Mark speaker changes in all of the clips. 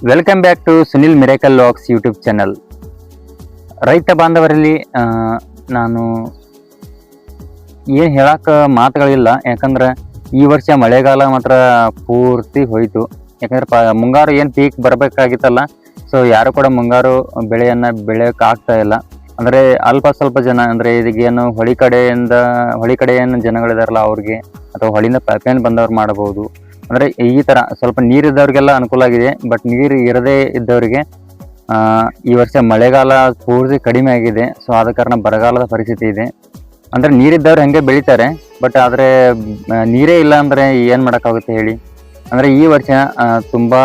Speaker 1: Welcome back to Sunil miracle vlogs YouTube channel. ರೈತ ಬಾಂಧವರಲ್ಲಿ ನಾನು ಏನು ಹೇಳಕ್ಕೆ ಮಾತುಗಳಿಲ್ಲ. ಯಾಕಂದ್ರೆ ಈ ವರ್ಷ ಮಳೆಗಾಲ ಮಾತ್ರ ಪೂರ್ತಿ ಹೋಯಿತು. ಯಾಕಂದ್ರೆ ಮುಂಗಾರು ಏನು ಪೀಕ್ ಬರಬೇಕಾಗಿತ್ತಲ್ಲ, ಸೊ ಯಾರು ಕೂಡ ಮುಂಗಾರು ಬೆಳೆಯನ್ನು ಬೆಳೆಯೋಕೆ ಆಗ್ತಾ ಇಲ್ಲ. ಅಂದರೆ ಅಲ್ಪ ಸ್ವಲ್ಪ ಜನ, ಅಂದರೆ ಇದಕ್ಕೇನು ಹೊಳಿ ಕಡೆ ಏನು ಜನಗಳಿದಾರಲ್ಲ ಅವ್ರಿಗೆ, ಅಥವಾ ಹೊಳಿಯಿಂದ ಪೈಪ್ಲೈನ್ ಬಂದವ್ರು ಮಾಡಬಹುದು. ಅಂದರೆ ಈ ಥರ ಸ್ವಲ್ಪ ನೀರಿದ್ದವ್ರಿಗೆಲ್ಲ ಅನುಕೂಲ ಆಗಿದೆ. ಬಟ್ ನೀರು ಇರದೇ ಇದ್ದವರಿಗೆ ಈ ವರ್ಷ ಮಳೆಗಾಲ ಪೂರ್ತಿ ಕಡಿಮೆ ಆಗಿದೆ. ಸೊ ಆದ ಕಾರಣ ಬರಗಾಲದ ಪರಿಸ್ಥಿತಿ ಇದೆ. ಅಂದರೆ ನೀರಿದ್ದವ್ರು ಹೆಂಗೆ ಬೆಳಿತಾರೆ, ಬಟ್ ಆದರೆ ನೀರೇ ಇಲ್ಲ ಅಂದರೆ ಏನು ಮಾಡೋಕ್ಕಾಗುತ್ತೆ ಹೇಳಿ. ಅಂದರೆ ಈ ವರ್ಷ ತುಂಬ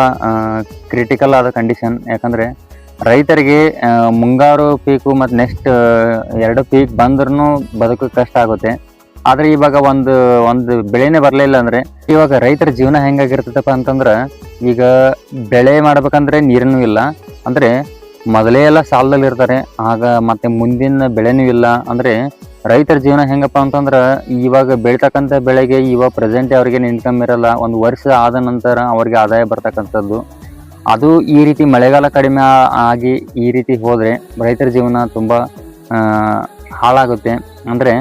Speaker 1: ಕ್ರಿಟಿಕಲ್ ಆದ ಕಂಡೀಷನ್. ಯಾಕಂದರೆ ರೈತರಿಗೆ ಮುಂಗಾರು ಪೀಕು ಮತ್ತು ನೆಕ್ಸ್ಟ್ 2 ಪೀಕ್ ಬಂದ್ರೂ ಬದುಕೋಕೆ ಕಷ್ಟ ಆಗುತ್ತೆ. ಆದರೆ ಇವಾಗ ಒಂದು ಬೆಳೆನೇ ಬರಲಿಲ್ಲ ಅಂದರೆ ಇವಾಗ ರೈತರ ಜೀವನ ಹೆಂಗಾಗಿರ್ತದಪ್ಪ ಅಂತಂದ್ರೆ, ಈಗ ಬೆಳೆ ಮಾಡ್ಬೇಕಂದ್ರೆ ನೀರನ್ನೂ ಇಲ್ಲ, ಅಂದರೆ ಮೊದಲೇ ಎಲ್ಲ ಸಾಲದಲ್ಲಿ ಇರ್ತಾರೆ. ಆಗ ಮತ್ತೆ ಮುಂದಿನ ಬೆಳೆನೂ ಇಲ್ಲ. ಅಂದರೆ ರೈತರ ಜೀವನ ಹೆಂಗಪ್ಪ ಅಂತಂದ್ರೆ, ಇವಾಗ ಬೆಳಿತಕ್ಕಂಥ ಬೆಳೆಗೆ ಇವಾಗ ಪ್ರೆಸೆಂಟ್ ಅವ್ರಿಗೆ ಇನ್ಕಮ್ ಇರಲ್ಲ. ಒಂದು ವರ್ಷ ಆದ ನಂತರ ಅವ್ರಿಗೆ ಆದಾಯ ಬರ್ತಕ್ಕಂಥದ್ದು. ಅದು ಈ ರೀತಿ ಮಳೆಗಾಲ ಕಡಿಮೆ ಆಗಿ ಈ ರೀತಿ ಹೋದರೆ ರೈತರ ಜೀವನ ತುಂಬ ಹಾಳಾಗುತ್ತೆ. ಅಂದರೆ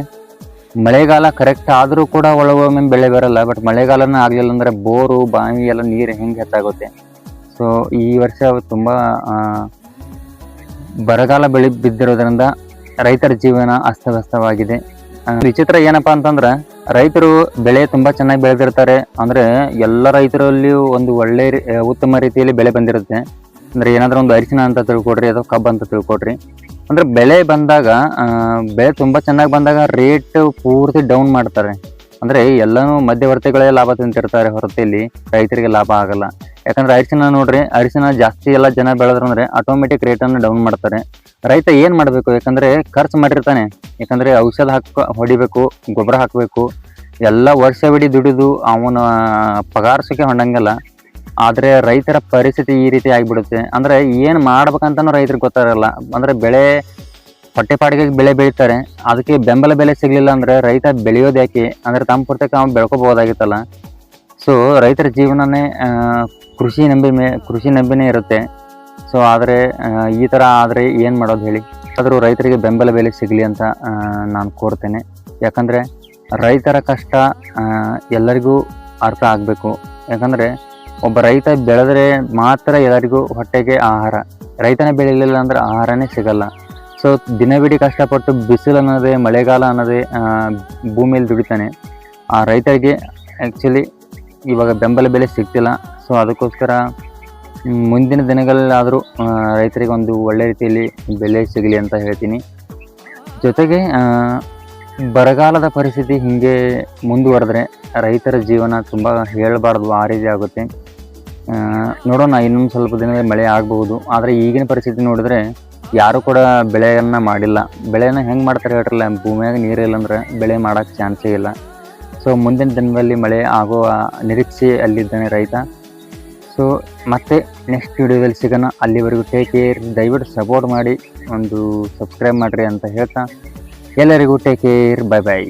Speaker 1: ಮಳೆಗಾಲ ಕರೆಕ್ಟ್ ಆದರೂ ಕೂಡ ಒಳಗೊಮ್ಮೆ ಬೆಳೆ ಬರಲ್ಲ. ಬಟ್ ಮಳೆಗಾಲನ ಆಗಲಿಲ್ಲ ಅಂದರೆ ಬೋರು ಬಾವಿ ಎಲ್ಲ ನೀರು ಹೆಂಗೆ ಹೆಚ್ಚಾಗುತ್ತೆ. ಸೊ ಈ ವರ್ಷ ತುಂಬ ಬರಗಾಲ ಬಿದ್ದಿರೋದ್ರಿಂದ ರೈತರ ಜೀವನ ಅಸ್ತವ್ಯಸ್ತವಾಗಿದೆ. ವಿಚಿತ್ರ ಏನಪ್ಪ ಅಂತಂದ್ರೆ, ರೈತರು ಬೆಳೆ ತುಂಬ ಚೆನ್ನಾಗಿ ಬೆಳೆದಿರ್ತಾರೆ. ಅಂದರೆ ಎಲ್ಲ ರೈತರಲ್ಲಿಯೂ ಒಂದು ಒಳ್ಳೆ ಉತ್ತಮ ರೀತಿಯಲ್ಲಿ ಬೆಳೆ ಬಂದಿರುತ್ತೆ. ಅಂದರೆ ಏನಾದರೂ ಒಂದು ಅರಿಶಿನ ಅಂತ ತಿಳ್ಕೊಡ್ರಿ, ಅಥವಾ ಕಬ್ಬು ಅಂತ ತಿಳ್ಕೊಡ್ರಿ. ಅಂದರೆ ಬೆಳೆ ಬಂದಾಗ ಬೆಳೆ ತುಂಬ ಚೆನ್ನಾಗಿ ಬಂದಾಗ ರೇಟ್ ಪೂರ್ತಿ ಡೌನ್ ಮಾಡ್ತಾರೆ. ಅಂದರೆ ಎಲ್ಲನೂ ಮಧ್ಯವರ್ತಿಗಳೇ ಲಾಭ ತಿಂತಿರ್ತಾರೆ, ಹೊರತಲ್ಲಿ ರೈತರಿಗೆ ಲಾಭ ಆಗಲ್ಲ. ಯಾಕಂದರೆ ಅರಿಶಿನ ನೋಡ್ರಿ, ಅರಿಶಿನ ಜಾಸ್ತಿ ಎಲ್ಲ ಜನ ಬೆಳೆದ್ರು ಅಂದರೆ ಆಟೋಮೆಟಿಕ್ ರೇಟನ್ನು ಡೌನ್ ಮಾಡ್ತಾರೆ. ರೈತ ಏನು ಮಾಡಬೇಕು? ಯಾಕಂದರೆ ಖರ್ಚು ಮಾಡಿರ್ತಾನೆ. ಯಾಕಂದರೆ ಔಷಧ ಹೊಡಿಬೇಕು, ಗೊಬ್ಬರ ಹಾಕಬೇಕು, ಎಲ್ಲ ವರ್ಷವಿಡೀ ದುಡಿದು ಅವನ ಪಗಾರ್ಸೋಕೆ ಹೊಂಡಂಗಿಲ್ಲ. ಆದರೆ ರೈತರ ಪರಿಸ್ಥಿತಿ ಈ ರೀತಿ ಆಗಿಬಿಡುತ್ತೆ. ಅಂದರೆ ಏನು ಮಾಡ್ಬೇಕಂತನೂ ರೈತರಿಗೆ ಗೊತ್ತಾಗಲ್ಲ. ಅಂದರೆ ಬೆಳೆ ಹೊಟ್ಟೆಪಾಡಿಗೆ ಬೆಳೆ ಬೆಳೀತಾರೆ, ಅದಕ್ಕೆ ಬೆಂಬಲ ಬೆಲೆ ಸಿಗಲಿಲ್ಲ ಅಂದರೆ ರೈತ ಬೆಳೆಯೋದು ಯಾಕೆ? ಅಂದರೆ ತಮ್ಮ ಪುರ್ತಕ್ಕೆ ಅವ್ನು ಬೆಳ್ಕೊಬೋದಾಗಿತ್ತಲ್ಲ. ಸೊ ರೈತರ ಜೀವನನೇ ಕೃಷಿ ನಂಬಿನೇ ಇರುತ್ತೆ. ಸೊ ಆದರೆ ಈ ಥರ ಆದರೆ ಏನು ಮಾಡೋದು ಹೇಳಿ? ಆದರೂ ರೈತರಿಗೆ ಬೆಂಬಲ ಬೆಲೆ ಸಿಗಲಿ ಅಂತ ನಾನು ಕೋರ್ತೇನೆ. ಯಾಕಂದರೆ ರೈತರ ಕಷ್ಟ ಎಲ್ಲರಿಗೂ ಅರ್ಥ ಆಗಬೇಕು. ಯಾಕಂದರೆ ಒಬ್ಬ ರೈತ ಬೆಳೆದ್ರೆ ಮಾತ್ರ ಎಲ್ಲರಿಗೂ ಹೊಟ್ಟೆಗೆ ಆಹಾರ. ರೈತನೇ ಬೆಳೆಯಲಿಲ್ಲ ಅಂದರೆ ಆಹಾರನೇ ಸಿಗಲ್ಲ. ಸೊ ದಿನವಿಡೀ ಕಷ್ಟಪಟ್ಟು ಬಿಸಿಲು ಅನ್ನೋದೇ, ಮಳೆಗಾಲ ಅನ್ನೋದೇ ಭೂಮಿಯಲ್ಲಿ ದುಡಿತಾನೆ. ಆ ರೈತರಿಗೆ ಆ್ಯಕ್ಚುಲಿ ಇವಾಗ ಬೆಂಬಲ ಬೆಲೆ ಸಿಗ್ತಿಲ್ಲ. ಸೊ ಅದಕ್ಕೋಸ್ಕರ ಮುಂದಿನ ದಿನಗಳಲ್ಲಾದರೂ ರೈತರಿಗೆ ಒಂದು ಒಳ್ಳೆ ರೀತಿಯಲ್ಲಿ ಬೆಲೆ ಸಿಗಲಿ ಅಂತ ಹೇಳ್ತೀನಿ. ಜೊತೆಗೆ ಬರಗಾಲದ ಪರಿಸ್ಥಿತಿ ಹೀಗೆ ಮುಂದುವರೆದ್ರೆ ರೈತರ ಜೀವನ ತುಂಬ ಹೇಳಬಾರ್ದು, ಆ ರೀತಿ ಆಗುತ್ತೆ. ನೋಡೋಣ, ಇನ್ನೊಂದು ಸ್ವಲ್ಪ ದಿನದಲ್ಲಿ ಮಳೆ ಆಗಬಹುದು. ಆದರೆ ಈಗಿನ ಪರಿಸ್ಥಿತಿ ನೋಡಿದ್ರೆ ಯಾರೂ ಕೂಡ ಬೆಳೆಯನ್ನು ಮಾಡಿಲ್ಲ. ಬೆಳೆನ ಹೆಂಗೆ ಮಾಡ್ತಾರೆ ಹೇಳ್ರಲ್ಲ? ಭೂಮಿಯಾಗ ನೀರಿಲ್ಲ ಅಂದ್ರೆ ಬೆಳೆ ಮಾಡೋಕ್ಕೆ ಚಾನ್ಸೇ ಇಲ್ಲ. ಸೊ ಮುಂದಿನ ದಿನದಲ್ಲಿ ಮಳೆ ಆಗುವ ನಿರೀಕ್ಷೆ ಅಲ್ಲಿದ್ದಾನೆ ರೈತ. ಸೊ ಮತ್ತೆ ನೆಕ್ಸ್ಟ್ ವಿಡಿಯೋದಲ್ಲಿ ಸಿಗೋಣ. ಅಲ್ಲಿವರೆಗೂ ಟೇಕ್ ಕೇರ್. ದಯವಿಟ್ಟು ಸಪೋರ್ಟ್ ಮಾಡಿ, ಒಂದು ಸಬ್ಸ್ಕ್ರೈಬ್ ಮಾಡಿರಿ ಅಂತ ಹೇಳ್ತಾ ಎಲ್ಲರಿಗೂ ಟೇಕ್ ಕೇರ್. Bye bye.